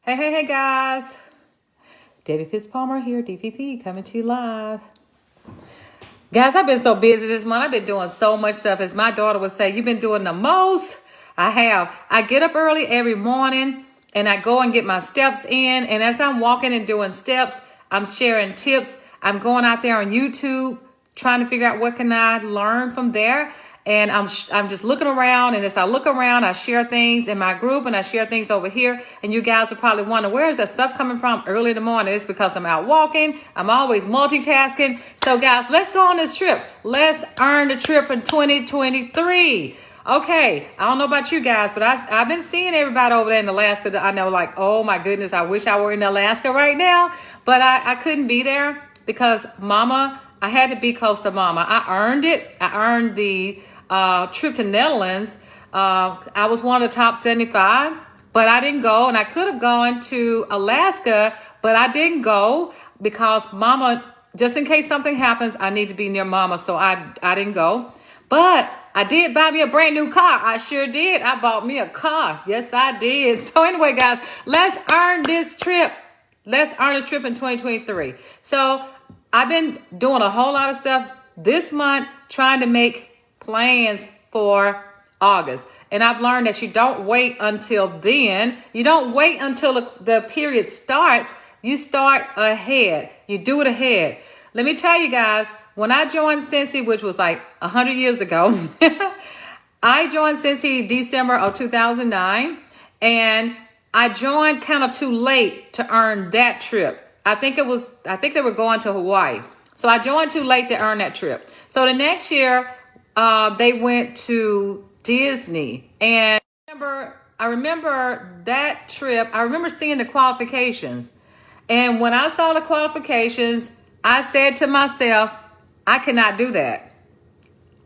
Hey guys. Debbie Fitz Palmer here, DPP, coming to you live. Guys, I've been so busy this month. I've been doing so much stuff. As my daughter would say, you've been doing the most. I have. I get up early every morning and I go and get my steps in. And as I'm walking and doing steps, I'm sharing tips. I'm going out there on YouTube, trying to figure out what can I learn from there. And I'm just looking around, and as I look around, I share things in my group and I share things over here. And you guys are probably wondering, where is that stuff coming from early in the morning? It's because I'm out walking. I'm always multitasking. So guys, let's go on this trip. Let's earn the trip in 2023. Okay, I don't know about you guys, but I've been seeing everybody over there in Alaska. I know, like, oh my goodness, I wish I were in Alaska right now, but I couldn't be there because I had to be close to Mama. I earned it. I earned the trip to Netherlands. I was one of the top 75, but I didn't go, and I could have gone to Alaska, but I didn't go because Mama, just in case something happens, I need to be near Mama, so I didn't go. But I did buy me a brand new car. I sure did. I bought me a car. Yes, I did. So anyway, guys, let's earn this trip. Let's earn this trip in 2023. So I've been doing a whole lot of stuff this month, trying to make plans for August. And I've learned that you don't wait until then. You don't wait until the period starts. You start ahead. You do it ahead. Let me tell you guys, when I joined Scentsy, which was like 100 years ago, I joined Scentsy December of 2009, and I joined kind of too late to earn that trip. I think they were going to Hawaii. So I joined too late to earn that trip. So the next year, they went to Disney. And I remember that trip. I remember seeing the qualifications. And when I saw the qualifications, I said to myself, I cannot do that.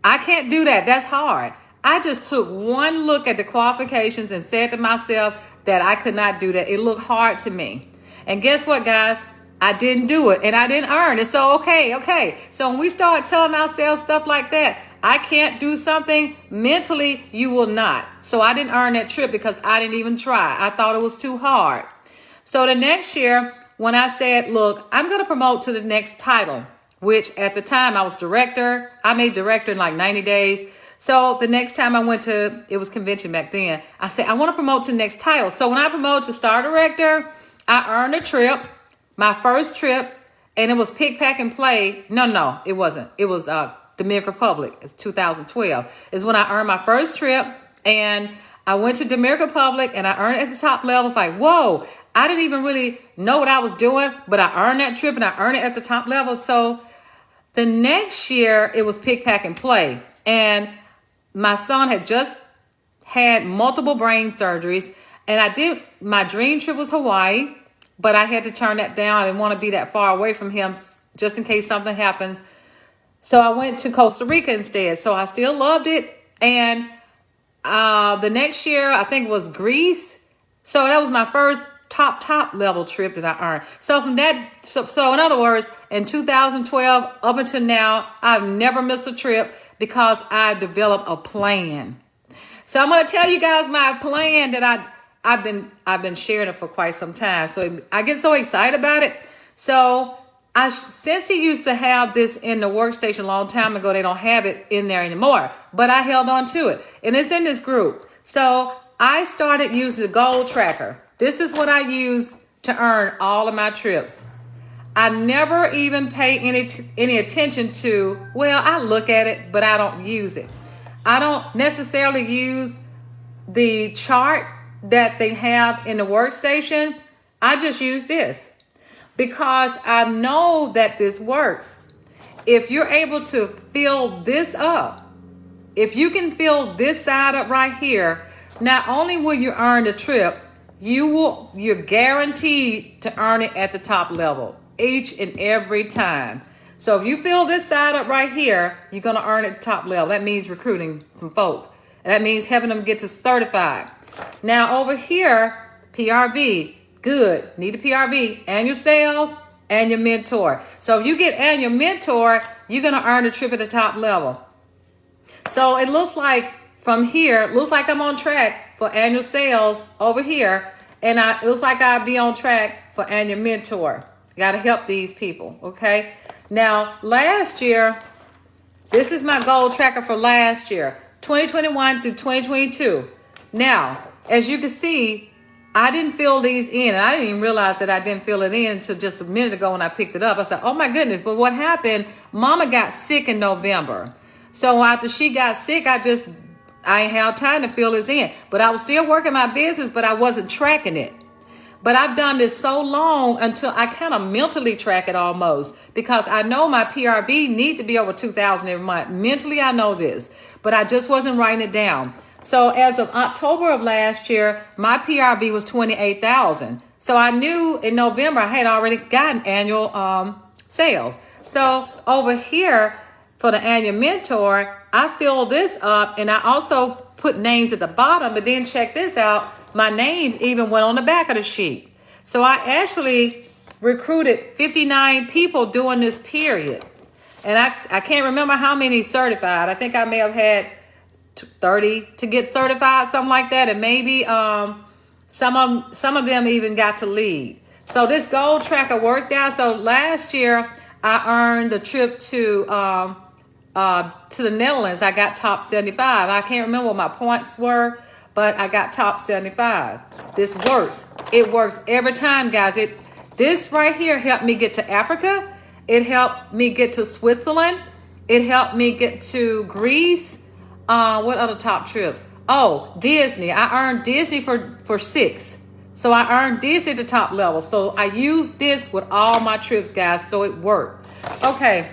I can't do that. That's hard. I just took one look at the qualifications and said to myself that I could not do that. It looked hard to me. And guess what, guys? I didn't do it, and I didn't earn it. So, okay. So when we start telling ourselves stuff like that, I can't do something, mentally, you will not. So I didn't earn that trip because I didn't even try. I thought it was too hard. So the next year, when I said, look, I'm going to promote to the next title, which at the time I was director. I made director in like 90 days. So the next time I went to, it was convention back then, I said, I want to promote to the next title. So when I promoted to star director, I earned a trip, my first trip, and it was Pick, Pack, and Play. No, it wasn't. It was Dominican Republic. It's 2012 is when I earned my first trip, and I went to Dominican Republic and I earned it at the top level. It's like, whoa, I didn't even really know what I was doing, but I earned that trip and I earned it at the top level. So the next year it was Pick, Pack, and Play. And my son had just had multiple brain surgeries, and my dream trip was Hawaii, but I had to turn that down. I didn't want to be that far away from him just in case something happens. So I went to Costa Rica instead. So I still loved it. And the next year, I think it was Greece. So that was my first top level trip that I earned. So from that, so in other words, in 2012 up until now, I've never missed a trip because I developed a plan. So I'm going to tell you guys my plan that I've been sharing it for quite some time. So I get so excited about it. So since he used to have this in the workstation a long time ago, they don't have it in there anymore. But I held on to it, and it's in this group. So I started using the goal tracker. This is what I use to earn all of my trips. I never even pay any attention to, well, I look at it, but I don't use it. I don't necessarily use the chart that they have in the workstation. I just use this because I know that this works. If you're able to fill this up, if you can fill this side up right here, not only will you earn the trip, you're guaranteed to earn it at the top level each and every time. So if you fill this side up right here, you're going to earn it at the top level. That means recruiting some folk. That means having them get to certified. Now over here, PRV, good. Need a PRV, annual sales, and your mentor. So if you get annual mentor, you're going to earn the trip at the top level. So it looks like from here, it looks like I'm on track for annual sales over here. And it was like I'd be on track for annual mentor. Got to help these people, okay? Now, last year, this is my goal tracker for last year, 2021 through 2022. Now, as you can see, I didn't fill these in, and I didn't even realize that I didn't fill it in until just a minute ago when I picked it up. I said, oh my goodness, but what happened? Mama got sick in November. So after she got sick, I ain't had time to fill this in. But I was still working my business, but I wasn't tracking it. But I've done this so long until I kind of mentally track it almost, because I know my PRV need to be over 2,000 every month. Mentally, I know this, but I just wasn't writing it down. So as of October of last year, my PRV was 28,000. So I knew in November I had already gotten annual sales. So over here for the annual mentor, I filled this up, and I also put names at the bottom, but then check this out. My names even went on the back of the sheet. So I actually recruited 59 people during this period. And I can't remember how many certified. I think I may have had 30 to get certified, something like that. And maybe some of them even got to lead. So this goal tracker works, guys. So last year I earned the trip to the Netherlands. I got top 75. I can't remember what my points were, but I got top 75. This works. It works every time, guys. This right here helped me get to Africa. It helped me get to Switzerland. It helped me get to Greece. What other top trips? Oh, Disney. I earned Disney for 6. So I earned Disney at the top level. So I used this with all my trips, guys. So it worked. Okay.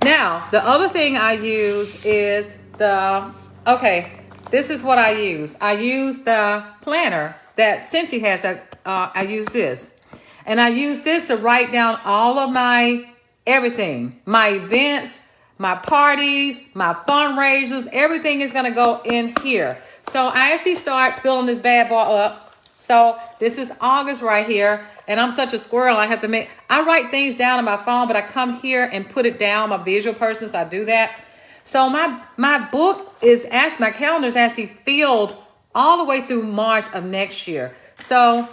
Now, the other thing I use is this is what I use. I use the planner that Cincy has. I use this. And I use this to write down all of my everything. My events, my parties, my fundraisers, everything is going to go in here. So I actually start filling this bad boy up. So this is August right here. And I'm such a squirrel. I write things down on my phone, but I come here and put it down. I'm a visual person, so I do that. So my book is actually, my calendar is actually filled all the way through March of next year. So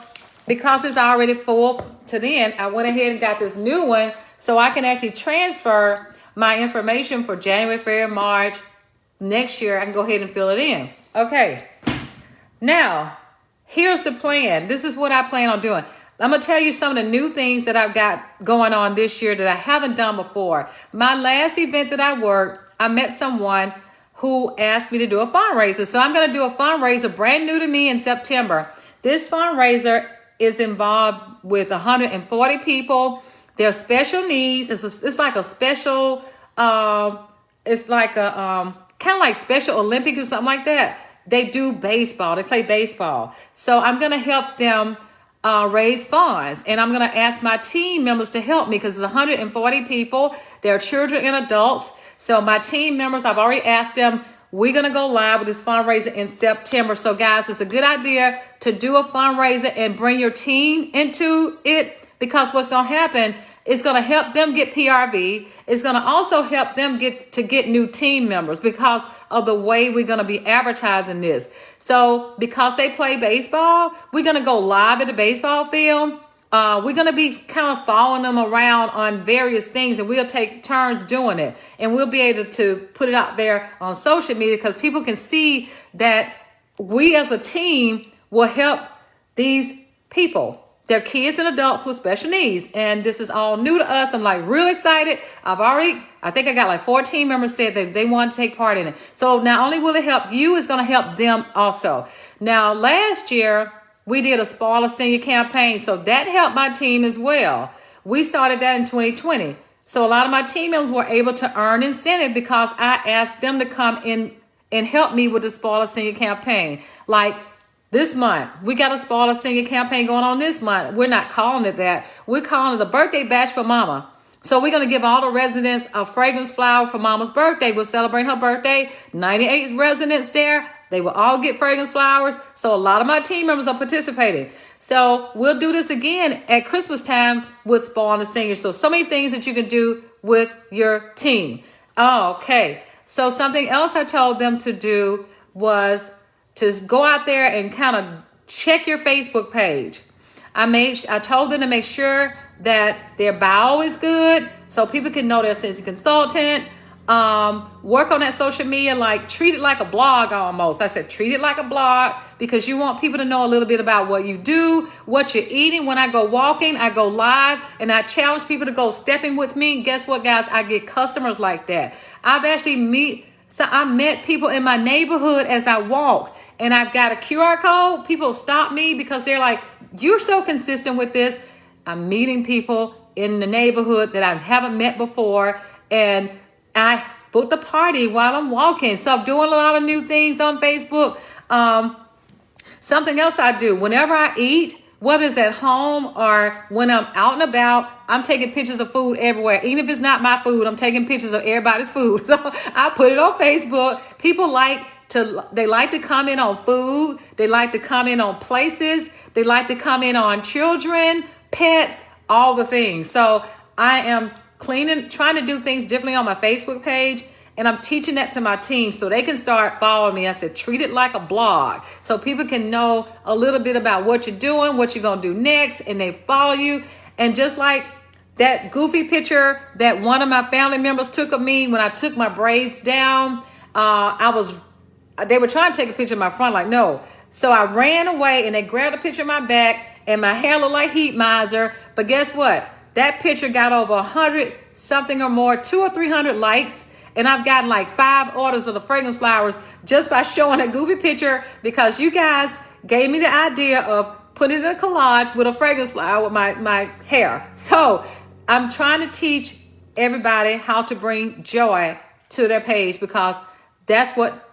because it's already full to then, I went ahead and got this new one so I can actually transfer my information for January, February, March next year. I can go ahead and fill it in. Okay. Now, here's the plan. This is what I plan on doing. I'm going to tell you some of the new things that I've got going on this year that I haven't done before. My last event that I worked, I met someone who asked me to do a fundraiser. So I'm going to do a fundraiser brand new to me in September. This fundraiser is involved with 140 people. They're special needs. It's like a special, it's like a kind of like Special Olympics or something like that. They do baseball. They play baseball. So I'm going to help them raise funds. And I'm going to ask my team members to help me because it's 140 people. They're children and adults. So my team members, I've already asked them, we're going to go live with this fundraiser in September. So guys, it's a good idea to do a fundraiser and bring your team into it, because what's going to happen is going to help them get PRV. It's going to also help them get new team members because of the way we're going to be advertising this. So because they play baseball, we're going to go live at the baseball field. We're going to be kind of following them around on various things, and we'll take turns doing it. And we'll be able to put it out there on social media because people can see that we as a team will help these people. They're kids and adults with special needs. And this is all new to us. I'm like real excited. I think I got like 14 members said that they want to take part in it. So not only will it help you, it's going to help them also. Now, last year, we did a Spoiler Senior campaign. So that helped my team as well. We started that in 2020. So a lot of my team members were able to earn incentive because I asked them to come in and help me with the Spoiler Senior campaign. Like, this month, we got a Spoiler Senior campaign going on this month. We're not calling it that. We're calling it the Birthday Bash for Mama. So we're going to give all the residents a fragrance flower for Mama's birthday. We'll celebrate her birthday. 98 residents there. They will all get fragrance flowers. So a lot of my team members are participating. So we'll do this again at Christmas time with Spoiler Senior. So many things that you can do with your team. Okay. So something else I told them to do was to go out there and kind of check your Facebook page. I told them to make sure that their bio is good so people can know they're a Scentsy consultant. Work on that social media, like treat it like a blog almost. I said, treat it like a blog because you want people to know a little bit about what you do, what you're eating. When I go walking, I go live and I challenge people to go stepping with me. Guess what, guys? I get customers like that. I met people in my neighborhood as I walk, and I've got a QR code. People stop me because they're like, you're so consistent with this. I'm meeting people in the neighborhood that I haven't met before, and I booked a party while I'm walking. So I'm doing a lot of new things on Facebook. Something else I do whenever I eat, whether it's at home or when I'm out and about, I'm taking pictures of food everywhere. Even if it's not my food, I'm taking pictures of everybody's food. So I put it on Facebook. People like to comment on food. They like to comment on places. They like to comment on children, pets, all the things. So I am trying to do things differently on my Facebook page. And I'm teaching that to my team so they can start following me. I said, treat it like a blog so people can know a little bit about what you're doing, what you're going to do next, and they follow you. And just like that goofy picture that one of my family members took of me when I took my braids down, they were trying to take a picture of my front, like, no. So I ran away and they grabbed a picture of my back and my hair looked like Heat Miser. But guess what? That picture got over 100 something or more, 200 or 300 likes. And I've gotten like 5 orders of the fragrance flowers just by showing a goofy picture because you guys gave me the idea of putting it in a collage with a fragrance flower with my hair. So I'm trying to teach everybody how to bring joy to their page because that's what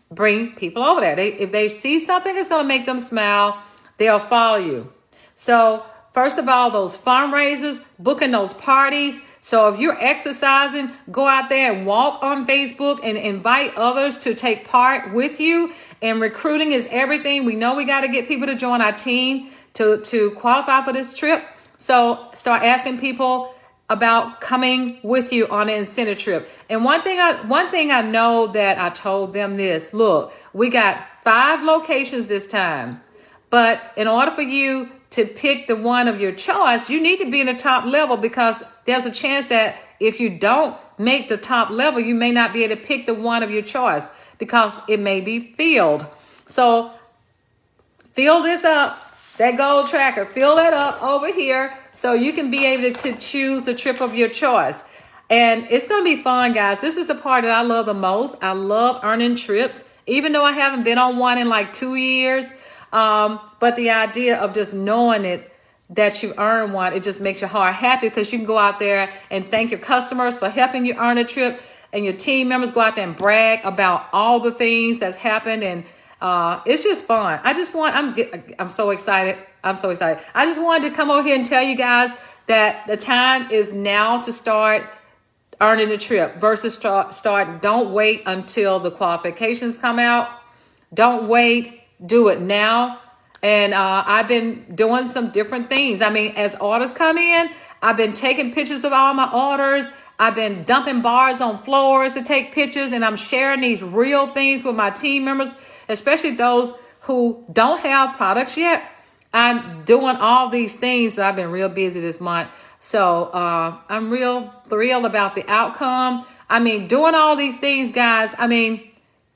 bring people over there. If they see something that's going to make them smile, they'll follow you. So first of all, those fundraisers, booking those parties. So if you're exercising, go out there and walk on Facebook and invite others to take part with you. And recruiting is everything. We know we got to get people to join our team to qualify for this trip. So start asking people about coming with you on an incentive trip. And one thing I know that I told them this, look, we got 5 locations this time. But in order for you to pick the one of your choice, you need to be in the top level because there's a chance that if you don't make the top level, you may not be able to pick the one of your choice because it may be filled. So fill this up, that gold tracker, fill that up over here so you can be able to choose the trip of your choice. And it's going to be fun, guys. This is the part that I love the most. I love earning trips, even though I haven't been on one in like 2 years. But the idea of just knowing it, that you earn one, it just makes your heart happy because you can go out there and thank your customers for helping you earn a trip, and your team members go out there and brag about all the things that's happened. And it's just fun. I'm so excited. I'm so excited. I just wanted to come over here and tell you guys that the time is now to start earning the trip versus start. Don't wait until the qualifications come out. Don't wait. Do it now. And I've been doing some different things. I mean, as orders come in, I've been taking pictures of all my orders. I've been dumping bars on floors to take pictures, and I'm sharing these real things with my team members, especially those who don't have products yet. I'm doing all these things. I've been real busy this month. So I'm real thrilled about the outcome. I mean, doing all these things, guys. I mean,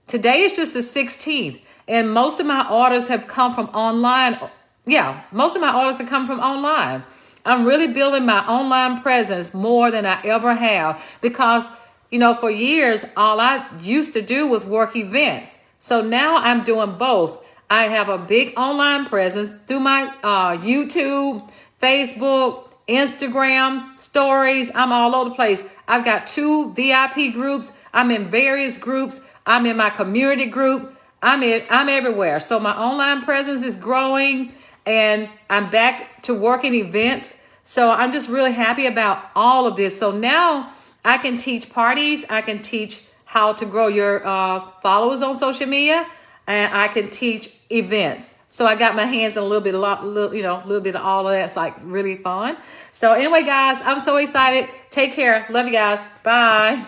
today is just the 16th. And most of my orders have come from online. Yeah, most of my orders have come from online. I'm really building my online presence more than I ever have because, for years, all I used to do was work events. So now I'm doing both. I have a big online presence through my YouTube, Facebook, Instagram, stories. I'm all over the place. I've got 2 VIP groups. I'm in various groups. I'm in my community group. I'm everywhere. So my online presence is growing and I'm back to working events. So I'm just really happy about all of this. So now I can teach parties. I can teach how to grow your followers on social media, and I can teach events. So I got my hands in a little bit of all of that. It's like really fun. So anyway, guys, I'm so excited. Take care. Love you guys. Bye.